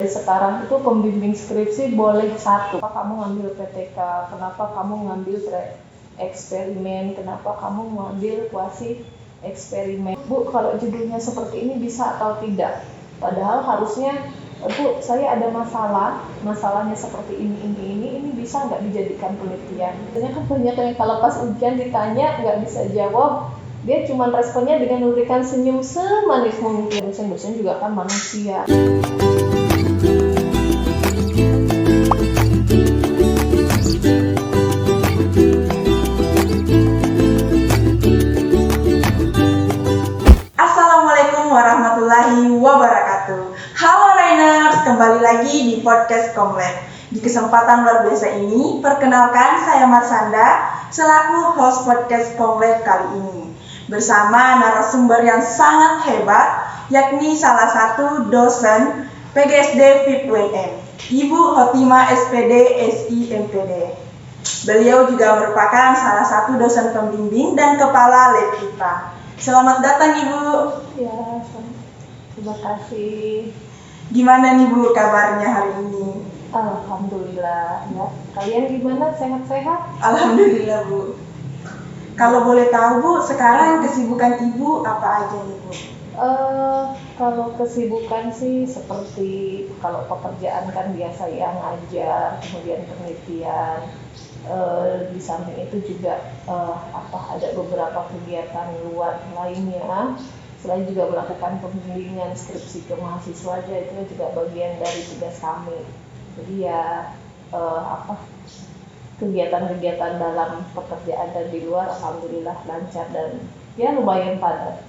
sekarang itu pembimbing skripsi boleh satu. Kenapa kamu ngambil PTK? Kenapa kamu ngambil eksperimen? Kenapa kamu ngambil kuasi eksperimen? Bu, kalau judulnya seperti ini bisa atau tidak? Padahal harusnya, Bu, saya ada masalahnya seperti ini bisa nggak dijadikan penelitian? Biasanya kan banyak yang kalau pas ujian ditanya nggak bisa jawab, dia cuma responnya dengan memberikan senyum semanis mungkin. Dosen juga kan manusia. Assalamualaikum warahmatullahi wabarakatuh. Halo Rainers, kembali lagi di podcast Komlek. Di kesempatan luar biasa ini, perkenalkan saya Marsanda selaku host podcast Komlek kali ini. Bersama narasumber yang sangat hebat, yakni salah satu dosen PGSD FIP-UNM, Ibu Hotima SPD SI MPD. Beliau juga merupakan salah satu dosen pembimbing dan kepala lab IPA. Selamat datang Ibu. Ya, terima kasih. Gimana nih Bu kabarnya hari ini? Alhamdulillah ya. Kalian gimana? Sehat-sehat? Alhamdulillah Bu. Kalau boleh tahu Bu, sekarang kesibukan Ibu apa aja nih Bu? Kalau kesibukan sih seperti kalau pekerjaan kan biasa ya ngajar, kemudian penelitian. Di samping itu juga ada beberapa kegiatan luar lainnya. Selain juga melakukan pembimbingan skripsi ke mahasiswa aja, itu juga bagian dari tugas kami. Jadi ya kegiatan-kegiatan dalam pekerjaan dan di luar alhamdulillah lancar dan ya lumayan padat.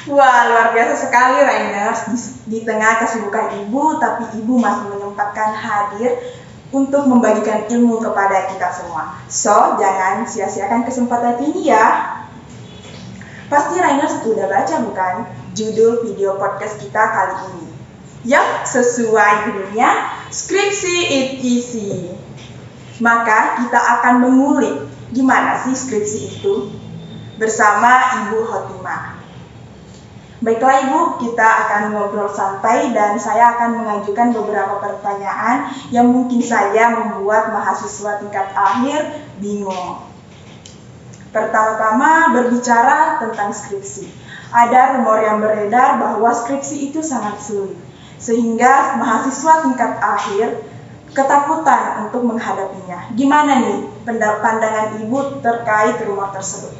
Wah, luar biasa sekali Rainers. Di tengah kesibukan Ibu, tapi Ibu masih menyempatkan hadir untuk membagikan ilmu kepada kita semua. So, jangan sia-siakan kesempatan ini ya. Pasti Rainers sudah baca bukan judul video podcast kita kali ini? Yap, sesuai judulnya, Skripsi It Easy. Maka kita akan mengulik gimana sih skripsi itu bersama Ibu Hotima. Baiklah Ibu, kita akan ngobrol santai dan saya akan mengajukan beberapa pertanyaan yang mungkin saja membuat mahasiswa tingkat akhir bingung. Pertama-tama berbicara tentang skripsi. Ada rumor yang beredar bahwa skripsi itu sangat sulit, sehingga mahasiswa tingkat akhir ketakutan untuk menghadapinya. Gimana nih pandangan Ibu terkait rumor tersebut?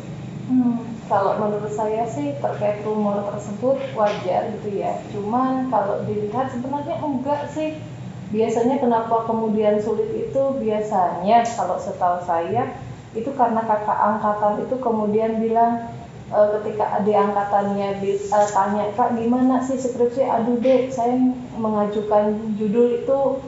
Kalau menurut saya sih terkait rumor tersebut wajar gitu ya. Cuman kalau dilihat sebenarnya enggak sih. Biasanya kenapa kemudian sulit itu biasanya kalau setahu saya itu karena kakak angkatan itu kemudian bilang ketika adik angkatannya tanya, Kak gimana sih skripsi? Aduh dek, saya mengajukan judul itu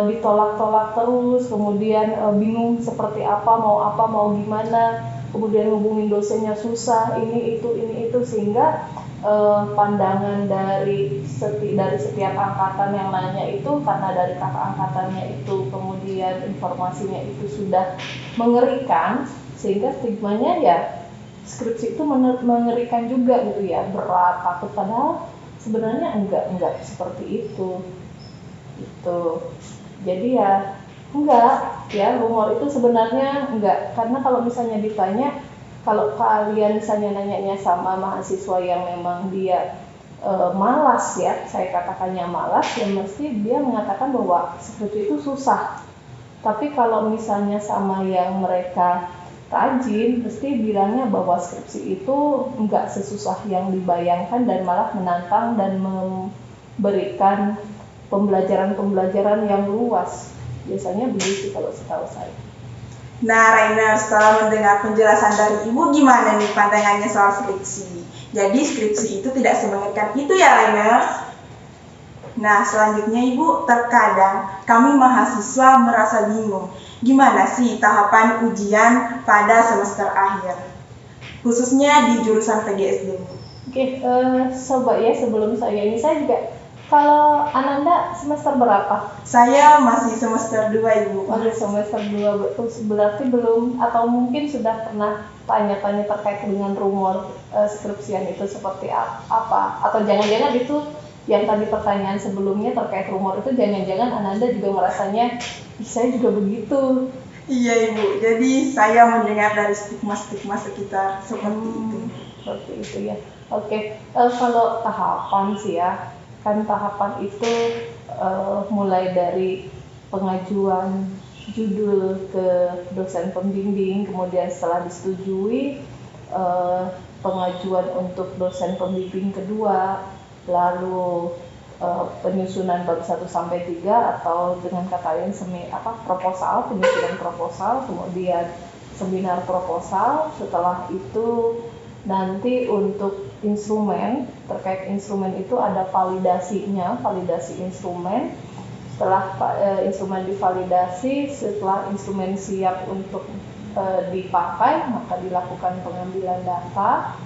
ditolak-tolak terus, kemudian bingung seperti apa, mau gimana. Kemudian hubungin dosennya susah, ini itu sehingga pandangan dari setiap angkatan yang nanya itu karena dari kakak angkatannya itu kemudian informasinya itu sudah mengerikan sehingga stigmanya ya skripsi itu mengerikan juga gitu ya, berat, takut, padahal sebenarnya enggak seperti itu gitu. Jadi ya enggak, ya rumor itu sebenarnya enggak, karena kalau misalnya ditanya, kalau kalian misalnya nanyanya sama mahasiswa yang memang dia malas ya, saya katakannya malas, ya mesti dia mengatakan bahwa skripsi itu susah. Tapi kalau misalnya sama yang mereka rajin, mesti bilangnya bahwa skripsi itu enggak sesusah yang dibayangkan dan malah menantang dan memberikan pembelajaran yang luas. Biasanya begitu kalau setahu saya. Nah Rainers, setelah mendengar penjelasan dari Ibu, gimana nih pandangannya soal skripsi? Jadi skripsi itu tidak semengerikan itu ya Rainers? Nah selanjutnya Ibu, terkadang kami mahasiswa merasa bingung. Gimana sih tahapan ujian pada semester akhir? Khususnya di jurusan PGSD. Oke, sobat ya, sebelum saya juga, kalau Ananda semester berapa? Saya masih semester 2 Ibu. Masih semester 2, betul. Berarti belum atau mungkin sudah pernah tanya-tanya terkait dengan rumor skripsian itu seperti apa? Atau jangan-jangan itu yang tadi pertanyaan sebelumnya terkait rumor itu, jangan-jangan Ananda juga merasanya, saya juga begitu. Iya Ibu, jadi saya mendengar dari stigma-stigma sekitar seperti itu. Seperti itu ya. Oke, kalau tahapan sih ya, kan tahapan itu mulai dari pengajuan judul ke dosen pembimbing, kemudian setelah disetujui pengajuan untuk dosen pembimbing kedua, lalu penyusunan bab 1 sampai 3 atau dengan kata lain proposal, penyusunan proposal, kemudian seminar proposal. Setelah itu nanti untuk instrumen, terkait instrumen itu ada validasinya, validasi instrumen. Setelah instrumen divalidasi, setelah instrumen siap untuk dipakai, maka dilakukan pengambilan data.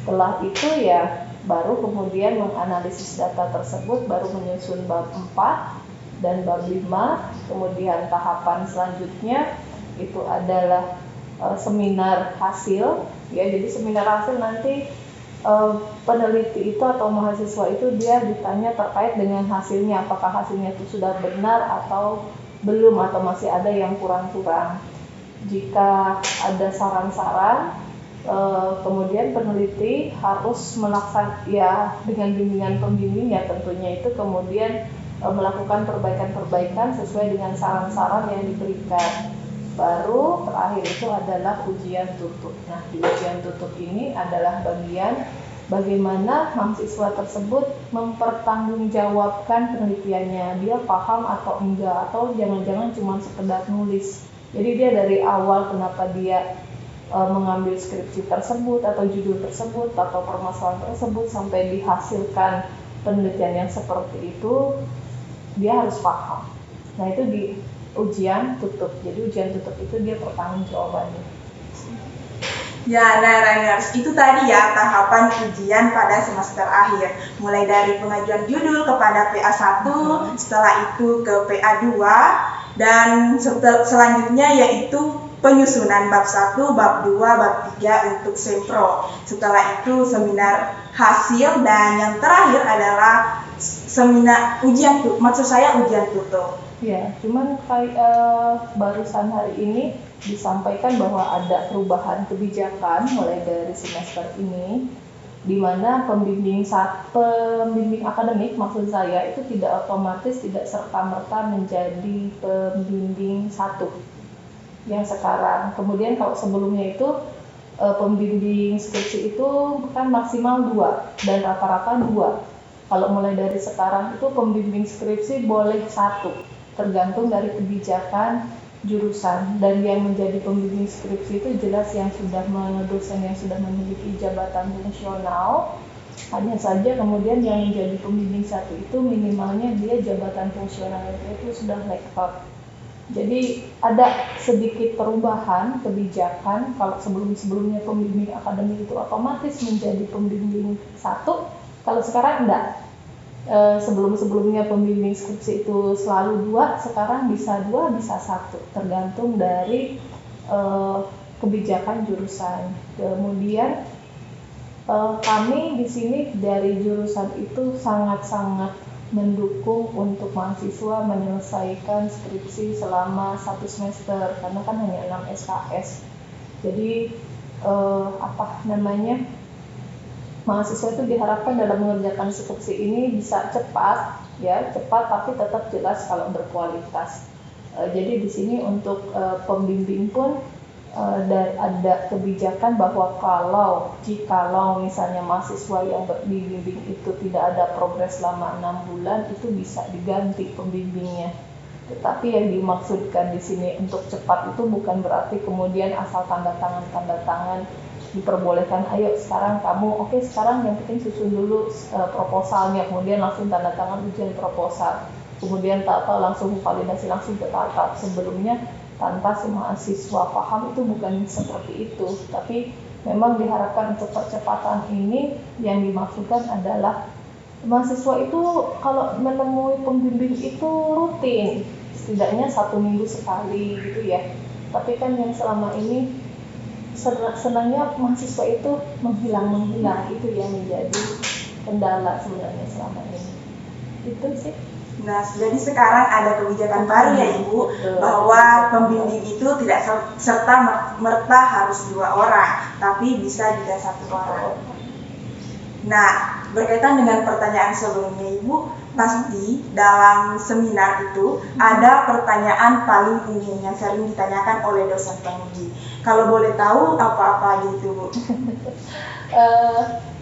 Setelah itu ya baru kemudian menganalisis data tersebut, baru menyusun bab 4 dan bab 5. Kemudian tahapan selanjutnya itu adalah seminar hasil ya. Jadi seminar hasil nanti peneliti itu atau mahasiswa itu dia ditanya terkait dengan hasilnya, apakah hasilnya itu sudah benar atau belum, atau masih ada yang kurang-kurang. Jika ada saran-saran, kemudian peneliti harus melaksanakan ya dengan bimbingan pembimbing ya tentunya itu, kemudian melakukan perbaikan-perbaikan sesuai dengan saran-saran yang diberikan. Baru terakhir itu adalah ujian tutup. Nah, di ujian tutup ini adalah bagian bagaimana mahasiswa tersebut mempertanggungjawabkan penelitiannya, dia paham atau enggak, atau jangan-jangan cuma sekedar nulis. Jadi dia dari awal kenapa dia mengambil skripsi tersebut atau judul tersebut atau permasalahan tersebut sampai dihasilkan penelitian yang seperti itu, dia harus paham. Nah, itu di ujian tutup. Jadi ujian tutup itu dia pertanggungjawabannya. Ya, nah Rainers, itu tadi ya tahapan ujian pada semester akhir. Mulai dari pengajuan judul kepada PA1, setelah itu ke PA2, dan selanjutnya yaitu penyusunan bab 1, bab 2, bab 3 untuk sempro. Setelah itu seminar hasil, dan yang terakhir adalah seminar ujian tutup. Maksud saya ujian tutup. Ya, cuman barusan hari ini disampaikan bahwa ada perubahan kebijakan mulai dari semester ini, di mana pembimbing akademik maksud saya itu tidak otomatis, tidak serta-merta menjadi pembimbing 1 yang sekarang. Kemudian kalau sebelumnya itu pembimbing skripsi itu kan maksimal 2 dan rata-rata 2. Kalau mulai dari sekarang itu pembimbing skripsi boleh 1, tergantung dari kebijakan jurusan. Dan yang menjadi pembimbing skripsi itu jelas dosen yang sudah memiliki jabatan fungsional. Hanya saja kemudian yang menjadi pembimbing 1 itu minimalnya dia jabatan fungsionalnya itu sudah lektor. Jadi ada sedikit perubahan kebijakan. Kalau sebelumnya pembimbing akademik itu otomatis menjadi pembimbing 1, kalau sekarang enggak. Sebelumnya pembimbing skripsi itu selalu 2, sekarang bisa 2, bisa 1, tergantung dari kebijakan jurusan. Kemudian kami di sini dari jurusan itu sangat-sangat mendukung untuk mahasiswa menyelesaikan skripsi selama 1 semester, karena kan hanya 6 SKS. Jadi mahasiswa itu diharapkan dalam mengerjakan skripsi ini bisa cepat tapi tetap jelas kalau berkualitas. Jadi di sini untuk pembimbing pun ada kebijakan bahwa jikalau misalnya mahasiswa yang dibimbing itu tidak ada progres selama 6 bulan, itu bisa diganti pembimbingnya. Tetapi yang dimaksudkan di sini untuk cepat itu bukan berarti kemudian asal tanda tangan diperbolehkan, ayo sekarang kamu, sekarang yang penting susun dulu proposalnya, kemudian langsung tanda tangan ujian proposal, kemudian langsung validasi langsung ke tahap sebelumnya tanpa mahasiswa paham. Itu bukan seperti itu, tapi memang diharapkan untuk percepatan ini yang dimaksudkan adalah mahasiswa itu kalau menemui pembimbing itu rutin, setidaknya 1 minggu sekali gitu ya. Tapi kan yang selama ini senangnya mahasiswa itu menghilang, itu yang menjadi kendala sebenarnya selama ini. Itu sih. Nah, jadi sekarang ada kebijakan baru ya Ibu, Betul. bahwa pembimbing itu tidak serta merta harus 2 orang, tapi bisa juga 1 orang. Nah, berkaitan dengan pertanyaan sebelumnya Ibu, pasti dalam seminar itu ada pertanyaan paling umum yang sering ditanyakan oleh dosen penguji. Kalau boleh tahu apa-apa aja itu Bu?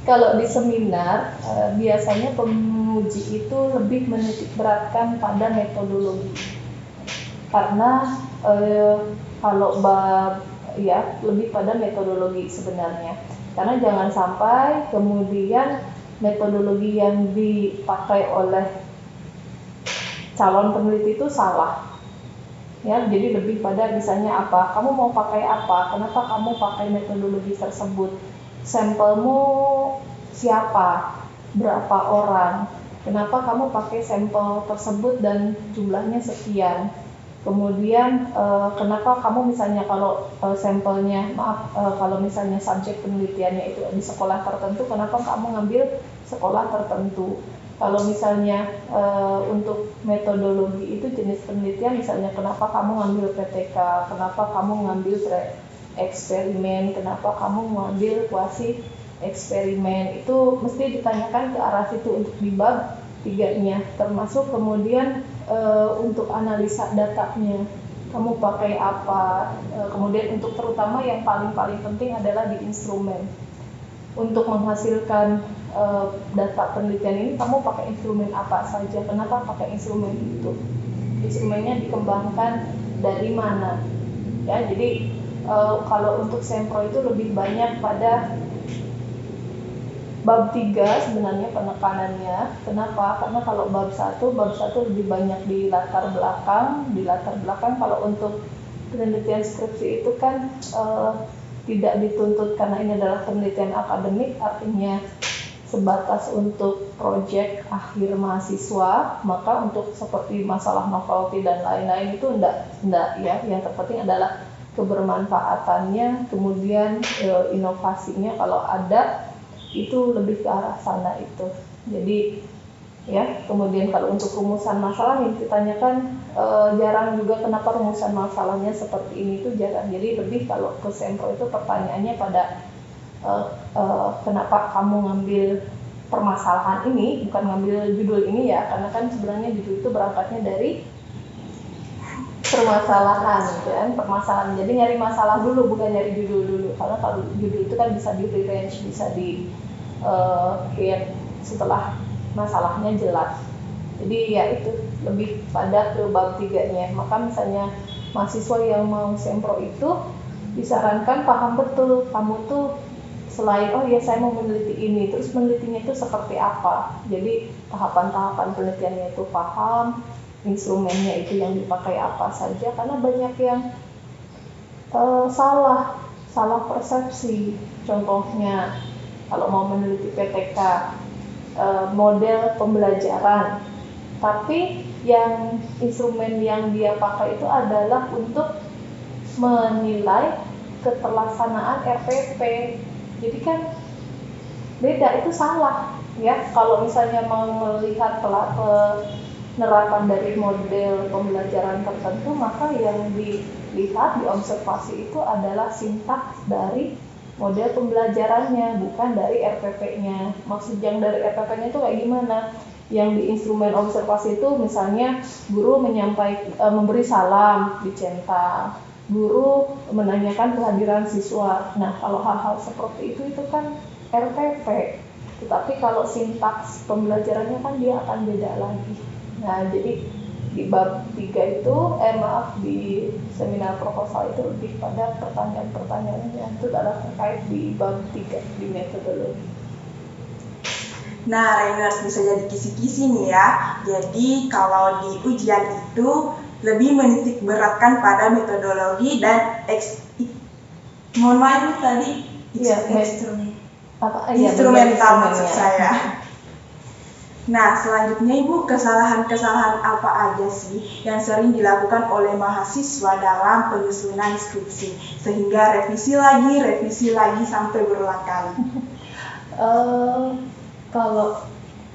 Kalau di seminar, biasanya penguji itu lebih menitik beratkan pada metodologi. Karena kalau bab ya lebih pada metodologi sebenarnya. Karena jangan sampai kemudian metodologi yang dipakai oleh calon peneliti itu salah. Ya, jadi lebih pada misalnya apa? Kamu mau pakai apa? Kenapa kamu pakai metodologi tersebut? Sampelmu siapa? Berapa orang? Kenapa kamu pakai sampel tersebut dan jumlahnya sekian? Kemudian kenapa kamu misalnya kalau sampelnya kalau misalnya subjek penelitiannya itu di sekolah tertentu, kenapa kamu ngambil sekolah tertentu? Kalau misalnya untuk metodologi itu jenis penelitian, misalnya kenapa kamu ngambil PTK, kenapa kamu ngambil eksperimen, kenapa kamu mengambil kuasi eksperimen, itu mesti ditanyakan ke arah situ untuk di bab 3-nya, termasuk kemudian untuk analisa datanya, kamu pakai apa, kemudian untuk terutama yang paling penting adalah di instrumen. Untuk menghasilkan data penelitian ini kamu pakai instrumen apa saja, kenapa pakai instrumen itu, instrumennya dikembangkan dari mana, ya. Jadi kalau untuk Sempro itu lebih banyak pada bab 3 sebenarnya penekanannya. Kenapa? Karena kalau bab 1 lebih banyak di latar belakang. Kalau untuk penelitian skripsi itu kan tidak dituntut karena ini adalah penelitian akademik, artinya sebatas untuk proyek akhir mahasiswa, maka untuk seperti masalah novelty dan lain-lain itu enggak ya. Yang terpenting adalah kebermanfaatannya, kemudian inovasinya kalau ada, itu lebih ke arah sana itu. Jadi ya, kemudian kalau untuk rumusan masalah yang ditanyakan jarang juga, kenapa rumusan masalahnya seperti ini, itu jarang. Jadi lebih kalau ke Sempro itu pertanyaannya pada kenapa kamu ngambil permasalahan ini, bukan ngambil judul ini ya, karena kan sebenarnya judul itu berangkatnya dari permasalahan, kan, permasalahan. Jadi nyari masalah dulu, bukan nyari judul dulu. Karena kalau judul itu kan bisa di rearrange, bisa di create setelah masalahnya jelas. Jadi ya itu lebih pada ke bab 3-nya. Maka misalnya mahasiswa yang mau Sempro itu disarankan paham betul, kamu tuh selain oh ya saya mau meneliti ini, terus menelitinya itu seperti apa. Jadi tahapan-tahapan penelitiannya itu paham, instrumennya itu yang dipakai apa saja, karena banyak yang salah persepsi. Contohnya kalau mau meneliti PTK, model pembelajaran, tapi yang instrumen yang dia pakai itu adalah untuk menilai keterlaksanaan RPP. Jadi kan beda, itu salah ya. Kalau misalnya mau melihat penerapan dari model pembelajaran tertentu, maka yang dilihat, diobservasi itu adalah sintaks dari model pembelajarannya, bukan dari RPP-nya. Maksud yang dari RPP-nya itu kayak gimana? Yang di instrumen observasi itu misalnya guru memberi salam, dicentang, guru menanyakan kehadiran siswa. Nah, kalau hal-hal seperti itu kan RPP. Tetapi kalau sintaks pembelajarannya kan dia akan beda lagi. Nah, jadi di bab 3 itu, di seminar proposal itu lebih pada pertanyaan-pertanyaan yang itu adalah terkait di bab 3 di metodologi. Nah, Rainers, bisa jadi kisi-kisi nih ya. Jadi kalau di ujian itu lebih menitik beratkan pada metodologi dan mohon maaf tadi instrumental maksud saya. Nah, selanjutnya Ibu, kesalahan-kesalahan apa aja sih yang sering dilakukan oleh mahasiswa dalam penyusunan skripsi sehingga revisi lagi sampai berulang kali? Kalau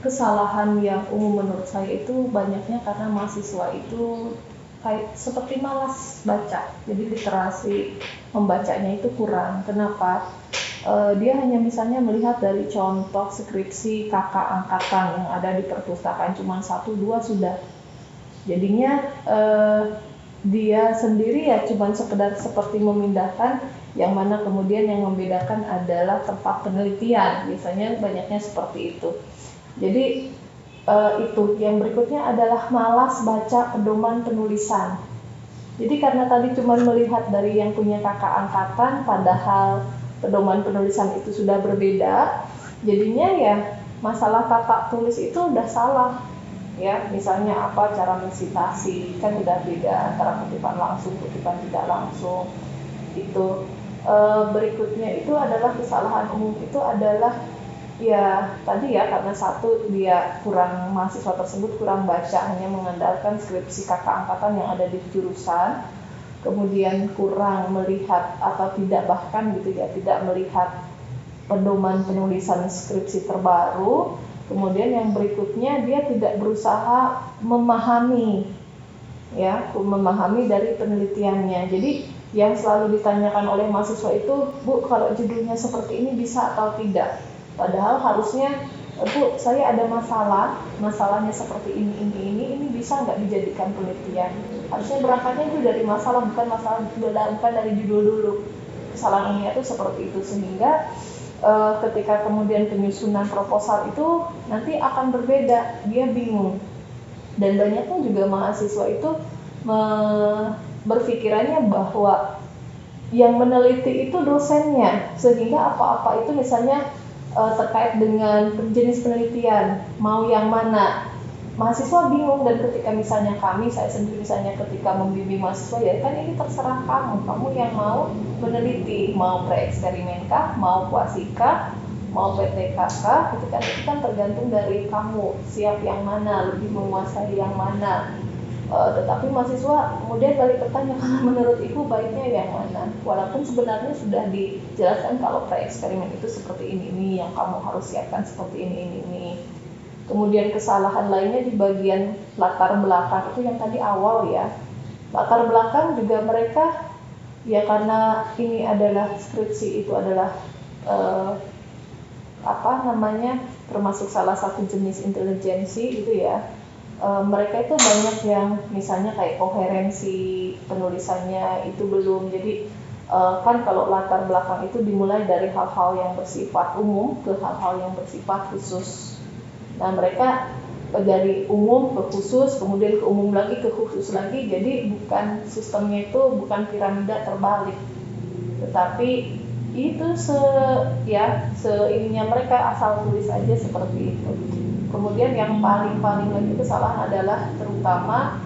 kesalahan yang umum menurut saya itu banyaknya karena mahasiswa itu kayak seperti malas baca, jadi literasi membacanya itu kurang. Kenapa? Dia hanya misalnya melihat dari contoh skripsi kakak angkatan yang ada di perpustakaan cuma 1-2 sudah. Jadinya dia sendiri ya cuma sekedar seperti memindahkan, yang mana kemudian yang membedakan adalah tempat penelitian, biasanya banyaknya seperti itu. Jadi itu yang berikutnya adalah malas baca pedoman penulisan. Jadi karena tadi cuma melihat dari yang punya kakak angkatan, padahal pedoman penulisan itu sudah berbeda, jadinya ya masalah tata tulis itu udah salah. Ya, misalnya apa cara mensitasi kan udah beda antara kutipan langsung, kutipan tidak langsung. Itu berikutnya itu adalah kesalahan umum itu adalah ya tadi ya karena satu dia kurang, mahasiswa tersebut kurang baca, hanya mengandalkan skripsi kakak angkatan yang ada di jurusan, kemudian kurang melihat atau tidak bahkan gitu ya tidak melihat pedoman penulisan skripsi terbaru. Kemudian yang berikutnya dia tidak berusaha memahami dari penelitiannya. Jadi yang selalu ditanyakan oleh mahasiswa itu, Bu, kalau judulnya seperti ini bisa atau tidak? Padahal harusnya, Bu, saya ada masalahnya seperti ini bisa nggak dijadikan penelitian? Harusnya berangkatnya itu dari masalah, bukan dari judul dulu. Kesalahan ini itu seperti itu, sehingga ketika kemudian penyusunan proposal itu nanti akan berbeda, dia bingung. Dan banyaknya juga mahasiswa itu berpikirannya bahwa yang meneliti itu dosennya, sehingga apa-apa itu misalnya terkait dengan jenis penelitian, mau yang mana, mahasiswa bingung. Dan ketika misalnya saya sendiri misalnya ketika membimbing mahasiswa, ya kan ini terserah kamu yang mau meneliti, mau pre-eksperimen kah, mau kuasika, mau PTK kah, itu kan tergantung dari kamu, siap yang mana, lebih menguasai yang mana. Tetapi mahasiswa kemudian balik bertanya, karena menurut ibu baiknya yang mana, walaupun sebenarnya sudah dijelaskan kalau pre-eksperimen itu seperti ini yang kamu harus siapkan seperti ini. Kemudian kesalahan lainnya di bagian latar belakang itu yang tadi awal ya. Latar belakang juga mereka ya karena ini adalah skripsi, itu adalah termasuk salah satu jenis intelijensi gitu ya. Mereka itu banyak yang misalnya kayak koherensi penulisannya itu belum. Jadi kan kalau latar belakang itu dimulai dari hal-hal yang bersifat umum ke hal-hal yang bersifat khusus. Nah, mereka dari umum ke khusus, kemudian ke umum lagi ke khusus lagi. Jadi bukan sistemnya itu bukan piramida terbalik, tetapi itu seininya mereka asal tulis aja seperti itu. Kemudian yang paling lagi kesalahan adalah terutama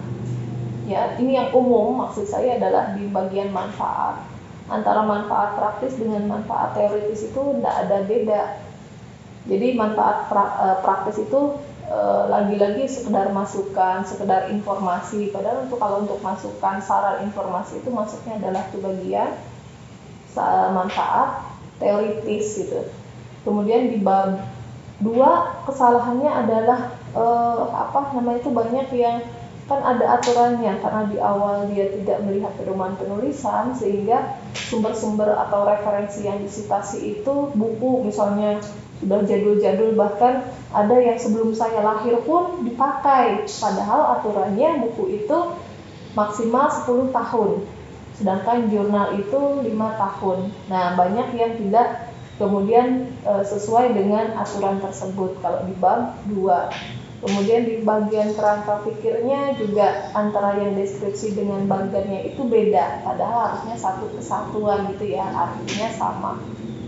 ya ini yang umum, maksud saya adalah di bagian manfaat. Antara manfaat praktis dengan manfaat teoritis itu tidak ada beda. Jadi manfaat praktis itu lagi-lagi sekedar masukan, sekedar informasi. Padahal kalau untuk masukan saran informasi itu masuknya adalah ke bagian manfaat teoritis gitu. Kemudian di bab 2 kesalahannya adalah itu banyak yang kan ada aturannya, karena di awal dia tidak melihat pedoman penulisan, sehingga sumber-sumber atau referensi yang disitasi itu buku misalnya sudah jadul-jadul, bahkan ada yang sebelum saya lahir pun dipakai, padahal aturannya buku itu maksimal 10 tahun, sedangkan jurnal itu 5 tahun. Nah, banyak yang tidak kemudian sesuai dengan aturan tersebut kalau di bab 2. Kemudian di bagian kerangka pikirnya juga antara yang deskripsi dengan bagannya itu beda, padahal harusnya satu kesatuan gitu ya, artinya sama.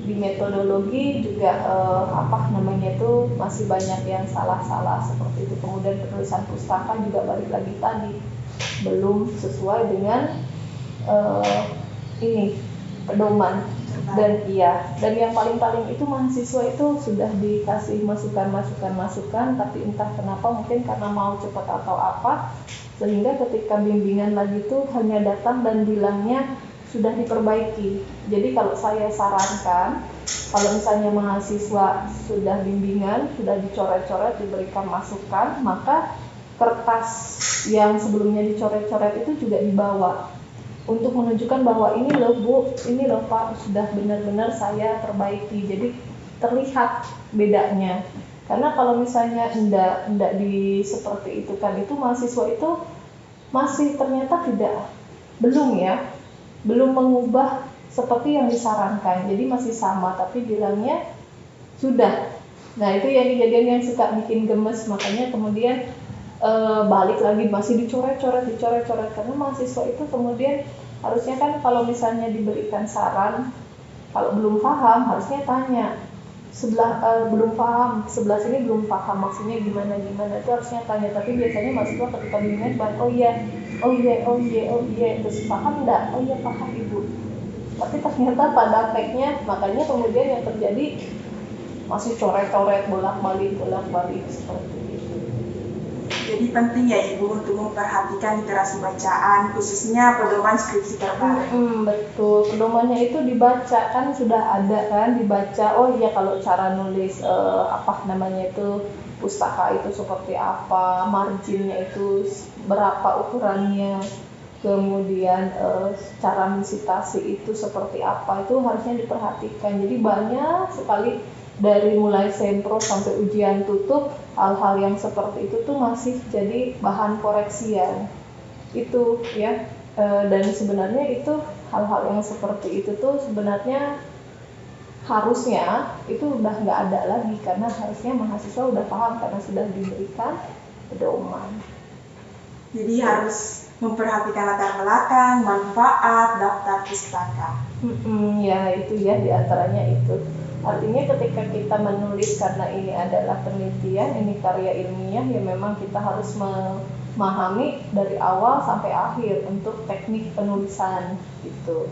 Di metodologi juga masih banyak yang salah-salah seperti itu. Kemudian penulisan pustaka juga balik lagi tadi belum sesuai dengan pedoman. Dan yang paling itu mahasiswa itu sudah dikasih masukan, tapi entah kenapa, mungkin karena mau cepat atau apa, sehingga ketika bimbingan lagi itu hanya datang dan bilangnya sudah diperbaiki. Jadi kalau saya sarankan Kalau misalnya mahasiswa sudah bimbingan, sudah dicoret-coret, diberikan masukan, maka kertas yang sebelumnya dicoret-coret itu juga dibawa untuk menunjukkan bahwa ini loh Bu, ini loh Pak, sudah benar-benar saya perbaiki. Jadi terlihat bedanya. Karena kalau misalnya enggak di seperti itu kan, itu mahasiswa itu masih ternyata belum mengubah seperti yang disarankan. Jadi masih sama, tapi bilangnya sudah. Nah itu yang kejadian yang suka bikin gemes, makanya kemudian balik lagi masih dicoret-coret karena mahasiswa itu kemudian harusnya kan kalau misalnya diberikan saran, kalau belum paham harusnya tanya belum paham, sebelah sini belum paham maksudnya gimana itu harusnya tanya. Tapi biasanya mahasiswa ketika bimbingan oh iya terus paham enggak? Oh iya paham Ibu. Tapi ternyata pada prakteknya, makanya kemudian yang terjadi masih coret-coret bolak-balik seperti itu. Jadi penting ya Ibu untuk memperhatikan literasi bacaan, khususnya pedoman skripsi terbaru. Betul, pedomannya itu dibaca, kan sudah ada kan, dibaca. Oh iya, kalau cara nulis pustaka itu seperti apa, marginnya itu berapa ukurannya, kemudian cara mensitasi itu seperti apa, itu harusnya diperhatikan. Jadi banyak sekali dari mulai sempro sampai ujian tutup, hal-hal yang seperti itu tuh masih jadi bahan koreksian itu ya. Dan sebenarnya itu hal-hal yang seperti itu tuh sebenarnya harusnya itu udah nggak ada lagi, karena harusnya mahasiswa udah paham karena sudah diberikan pedoman. Jadi harus memperhatikan latar belakang, manfaat, daftar pustaka. Ya itu ya, diantaranya itu. Artinya ketika kita menulis karena ini adalah penelitian, ini karya ilmiah, ya memang kita harus memahami dari awal sampai akhir untuk teknik penulisan gitu.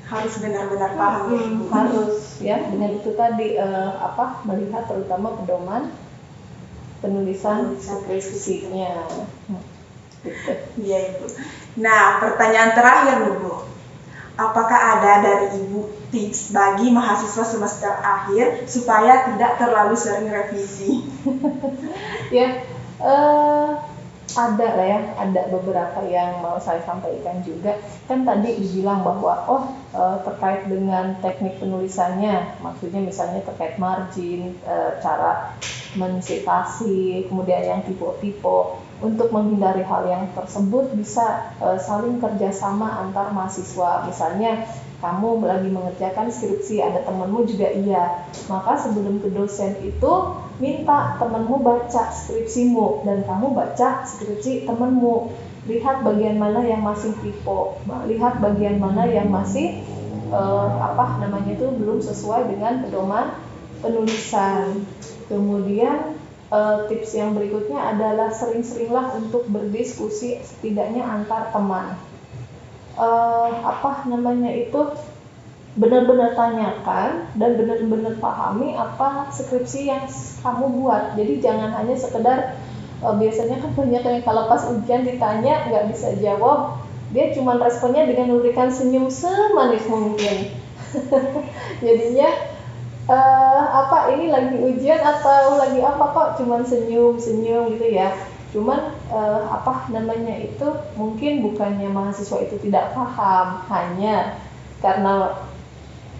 Harus benar-benar paham ya Ibu. Harus ya, dengan itu tadi melihat terutama pedoman penulisan skripsinya. Iya Ibu. Nah, pertanyaan terakhir nih Bu. Apakah ada dari Ibu tips bagi mahasiswa semester akhir supaya tidak terlalu sering revisi? Ya, ada lah ya, ada beberapa yang mau saya sampaikan juga. Kan tadi dibilang bahwa terkait dengan teknik penulisannya, maksudnya misalnya terkait margin, cara mensitasi, kemudian yang tipe-tipe. Untuk menghindari hal yang tersebut bisa saling kerjasama antar mahasiswa. Misalnya kamu lagi mengerjakan skripsi, ada temanmu juga iya, maka sebelum ke dosen itu minta temanmu baca skripsimu dan kamu baca skripsi temanmu. Lihat bagian mana yang masih typo, lihat bagian mana yang masih belum sesuai dengan pedoman penulisan. Kemudian tips yang berikutnya adalah sering-seringlah untuk berdiskusi setidaknya antar teman. Benar-benar tanyakan dan benar-benar pahami apa skripsi yang kamu buat. Jadi jangan hanya sekedar biasanya kan banyak yang kalau pas ujian ditanya nggak bisa jawab, dia cuma responnya dengan memberikan senyum semanis mungkin. Jadinya ini lagi ujian atau lagi apa kok cuman senyum gitu ya. Cuman itu mungkin bukannya mahasiswa itu tidak paham, hanya karena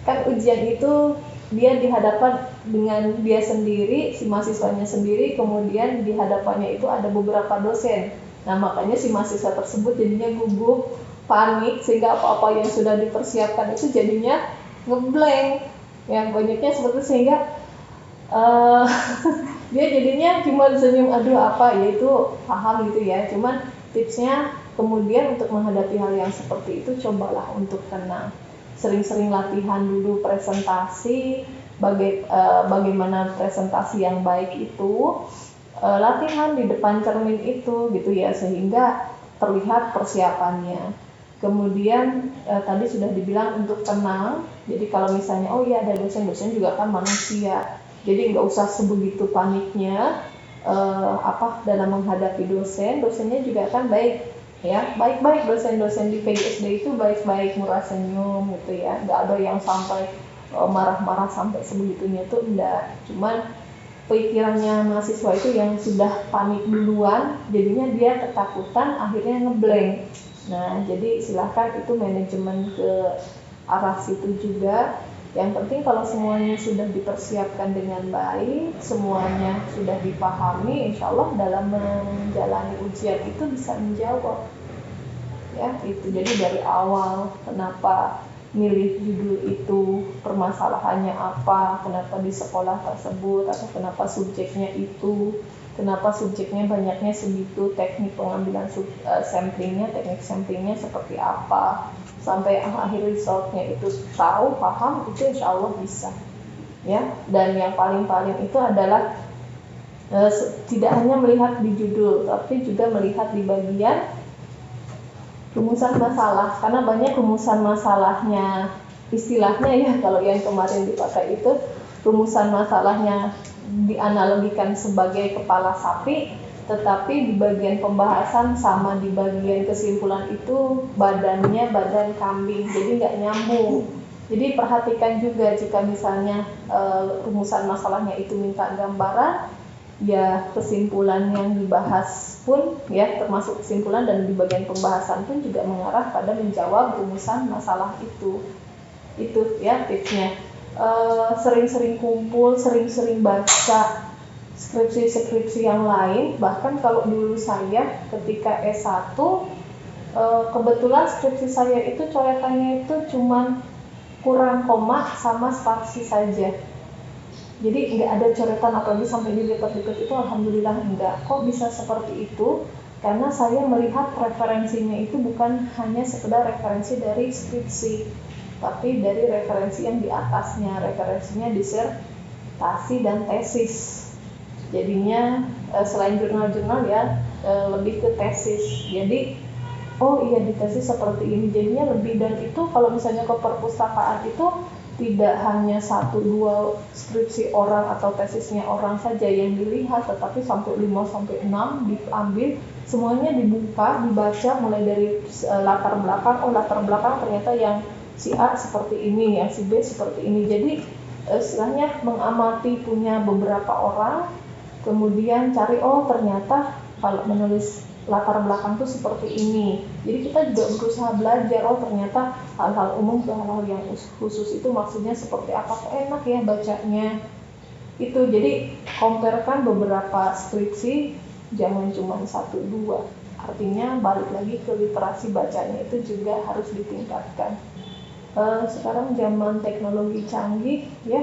kan ujian itu dia dihadapkan dengan dia sendiri, si mahasiswanya sendiri, kemudian di hadapannya itu ada beberapa dosen. Nah makanya si mahasiswa tersebut jadinya gugup, panik, sehingga apa-apa yang sudah dipersiapkan itu jadinya ngeblank. Yang banyaknya seperti sehingga dia jadinya cuma senyum itu paham gitu ya. Cuman tipsnya kemudian untuk menghadapi hal yang seperti itu, cobalah untuk tenang, sering-sering latihan dulu presentasi, bagaimana presentasi yang baik itu, latihan di depan cermin itu gitu ya, sehingga terlihat persiapannya. Kemudian tadi sudah dibilang untuk tenang. Jadi kalau misalnya ada dosen juga kan manusia. Jadi nggak usah sebegitu paniknya dalam menghadapi dosennya juga kan baik ya, baik-baik dosen-dosen di PGSD itu baik-baik, murah senyum gitu ya. Nggak ada yang sampai marah-marah sampai sebegitunya tuh enggak, cuman pikirannya mahasiswa itu yang sudah panik duluan, jadinya dia ketakutan, akhirnya ngeblank. Nah, jadi silahkan itu manajemen ke arah situ juga. Yang penting kalau semuanya sudah dipersiapkan dengan baik, semuanya sudah dipahami, insya Allah dalam menjalani ujian itu bisa menjawab. Ya, itu jadi dari awal kenapa milih judul itu, permasalahannya apa, kenapa di sekolah tersebut, atau kenapa subjeknya itu, kenapa subjeknya banyaknya segitu, teknik pengambilan samplingnya, teknik samplingnya seperti apa, sampai akhir resultnya itu tahu, paham, itu insya Allah bisa. Ya, dan yang paling-paling itu adalah tidak hanya melihat di judul, tapi juga melihat di bagian rumusan masalah, karena banyak rumusan masalahnya, istilahnya ya kalau yang kemarin dipakai itu rumusan masalahnya dianalogikan sebagai kepala sapi, tetapi di bagian pembahasan sama di bagian kesimpulan itu badannya badan kambing, jadi nggak nyambung. Jadi perhatikan juga jika misalnya rumusan masalahnya itu minta gambaran, ya kesimpulan yang dibahas pun ya termasuk kesimpulan dan di bagian pembahasan pun juga mengarah pada menjawab rumusan masalah itu ya tipsnya. Sering-sering kumpul, sering-sering baca skripsi yang lain. Bahkan kalau dulu saya ketika S1 kebetulan skripsi saya itu coretannya itu cuman kurang koma sama spasi saja. Jadi nggak ada coretan, apalagi sampai dilipat-lipat itu alhamdulillah enggak. Kok bisa seperti itu? Karena saya melihat referensinya itu bukan hanya sekedar referensi dari skripsi, tapi dari referensi yang di atasnya, referensinya disertasi dan tesis. Jadinya selain jurnal-jurnal ya lebih ke tesis. Jadi oh iya di tesis seperti ini, jadinya lebih. Dan itu kalau misalnya ke perpustakaan itu tidak hanya 1-2 skripsi orang atau tesisnya orang saja yang dilihat, tetapi sampai 5-6 diambil, semuanya dibuka, dibaca mulai dari latar belakang. Oh latar belakang ternyata yang si A seperti ini, yang si B seperti ini. Jadi istilahnya mengamati punya beberapa orang, kemudian cari oh ternyata kalau menulis latar belakang itu seperti ini. Jadi kita juga berusaha belajar, oh ternyata hal-hal umum ke hal-hal yang khusus itu maksudnya seperti apa, kok enak ya bacanya. Itu jadi comparekan beberapa skripsi, jangan cuma 1-2. Artinya balik lagi ke literasi bacanya itu juga harus ditingkatkan. Sekarang zaman teknologi canggih ya.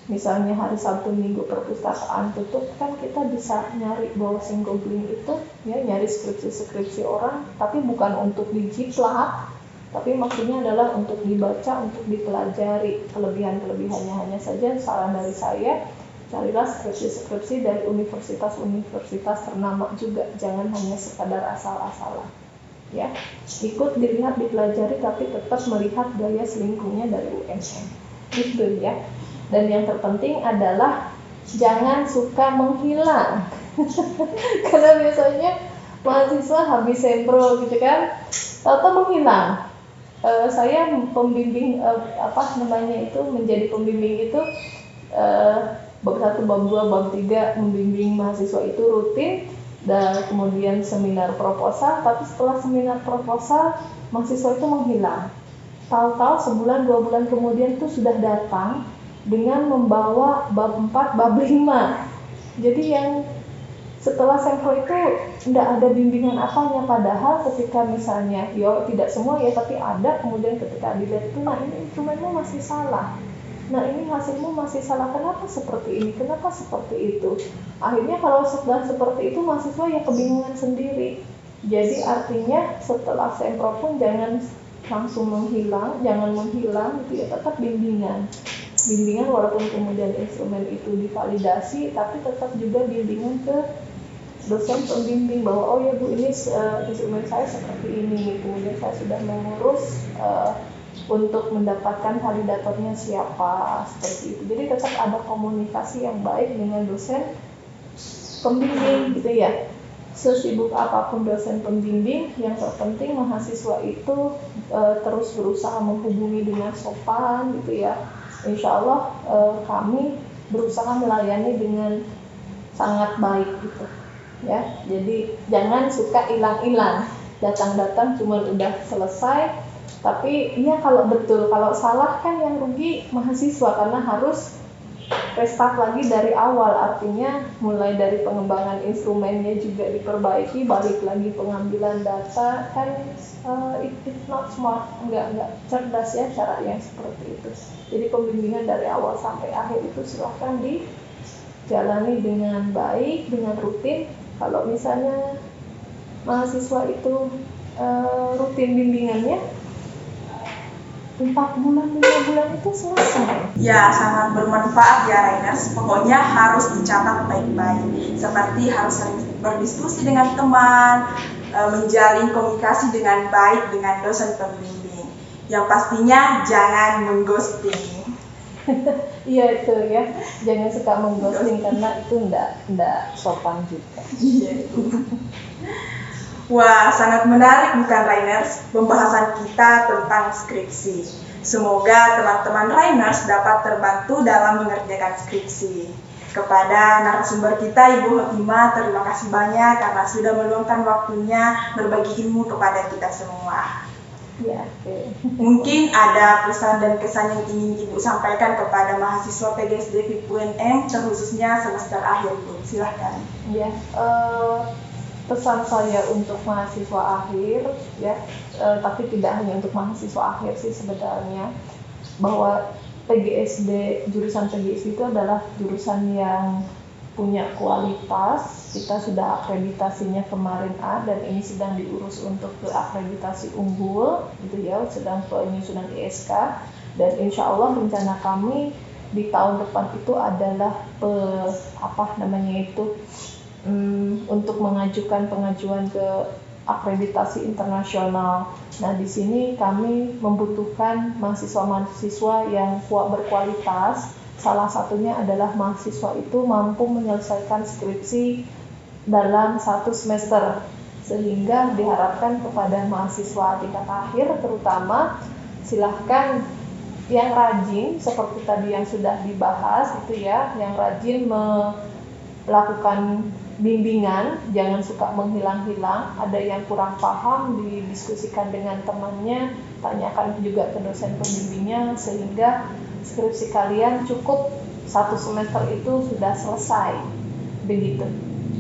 Misalnya hari Sabtu Minggu perpustakaan tutup, kan kita bisa nyari browsing googling itu ya, nyari skripsi orang, tapi bukan untuk dijiplak, tapi maksudnya adalah untuk dibaca, untuk dipelajari kelebihan-kelebihannya. Hanya saja saran dari saya, carilah skripsi dari universitas-universitas ternama juga, jangan hanya sekadar asal-asalan ya. Ikut dilihat, dipelajari, tapi tetap melihat gaya selingkuhnya dari UNM itu ya. Dan yang terpenting adalah jangan suka menghilang. Karena biasanya mahasiswa habis sempro gitu kan, atau menghilang. Saya pembimbing menjadi pembimbing itu bab 1, bab 2, bab 3 membimbing mahasiswa itu rutin, dan kemudian seminar proposal. Tapi setelah seminar proposal mahasiswa itu menghilang. Tahu-tahu sebulan 2 bulan kemudian itu sudah datang dengan membawa bab 4, bab 5. Jadi yang setelah sempro itu tidak ada bimbingan apanya, padahal ketika misalnya, tidak semua ya, tapi ada, kemudian ketika dilihat itu, nah ini instrumenmu masih salah, nah ini hasilmu masih salah, kenapa seperti ini, kenapa seperti itu. Akhirnya kalau sudah seperti itu mahasiswa ya kebingungan sendiri. Jadi artinya setelah sempro pun jangan langsung menghilang, itu ya, tetap bimbingan walaupun kemudian instrumen itu divalidasi, tapi tetap juga bimbingan ke dosen pembimbing bahwa oh ya Bu, ini instrumen saya seperti ini, kemudian saya sudah mengurus untuk mendapatkan validatornya siapa, seperti itu. Jadi tetap ada komunikasi yang baik dengan dosen pembimbing gitu ya. Sesibuk apapun dosen pembimbing, yang terpenting mahasiswa itu terus berusaha menghubungi dengan sopan gitu ya, insya Allah kami berusaha melayani dengan sangat baik gitu ya. Jadi jangan suka hilang-hilang, datang-datang cuma udah selesai. Tapi iya, kalau betul, kalau salah kan yang rugi mahasiswa karena harus restart lagi dari awal. Artinya mulai dari pengembangan instrumennya juga diperbaiki, balik lagi pengambilan data kan. It's not smart, nggak cerdas ya cara yang seperti itu. Jadi pembimbingan dari awal sampai akhir itu silahkan dijalani dengan baik, dengan rutin. Kalau misalnya mahasiswa itu rutin bimbingannya 4 bulan, 5 bulan itu selesai. Ya, sangat bermanfaat ya Rainers. Pokoknya harus dicatat baik-baik. Seperti harus sering berdiskusi dengan teman, menjalin komunikasi dengan baik dengan dosen pembimbing. Yang pastinya jangan mengghosting. Iya itu ya, jangan suka mengghosting karena itu enggak sopan juga. Iya itu. Wah, sangat menarik bukan Rainers pembahasan kita tentang skripsi. Semoga teman-teman Rainers dapat terbantu dalam mengerjakan skripsi. Kepada narasumber kita Ibu Hotimah, terima kasih banyak karena sudah meluangkan waktunya berbagi ilmu kepada kita semua. Ya, okay. Mungkin ada pesan dan kesan yang ingin Ibu sampaikan kepada mahasiswa PGSD FIP UNM, terkhususnya semester akhir, Ibu. Silahkan. Ya, pesan saya untuk mahasiswa akhir ya, tapi tidak hanya untuk mahasiswa akhir sih sebenarnya, bahwa PGSD, jurusan PGSD itu adalah jurusan yang punya kualitas. Kita sudah akreditasinya kemarin A dan ini sedang diurus untuk ke akreditasi unggul gitu ya, sedang penyusunan ISK, dan insya Allah rencana kami di tahun depan itu adalah untuk mengajukan pengajuan ke akreditasi internasional. Nah, di sini kami membutuhkan mahasiswa-mahasiswa yang berkualitas. Salah satunya adalah mahasiswa itu mampu menyelesaikan skripsi dalam 1 semester, sehingga diharapkan kepada mahasiswa tingkat akhir terutama, silahkan yang rajin seperti tadi yang sudah dibahas itu ya, yang rajin melakukan bimbingan, jangan suka menghilang-hilang. Ada yang kurang paham, didiskusikan dengan temannya, tanyakan juga ke dosen pembimbingnya, sehingga skripsi kalian cukup 1 semester itu sudah selesai. Begitu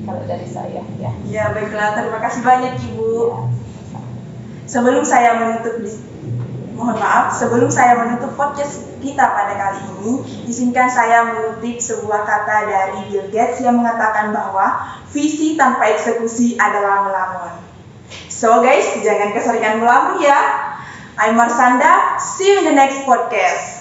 kalau dari saya ya. Ya, baiklah, terima kasih banyak Ibu. Ya. Sebelum saya menutup podcast kita pada kali ini, izinkan saya mengutip sebuah kata dari Bill Gates yang mengatakan bahwa visi tanpa eksekusi adalah melamun. So guys, jangan keseringan melamun ya. I'm Marsanda, see you in the next podcast.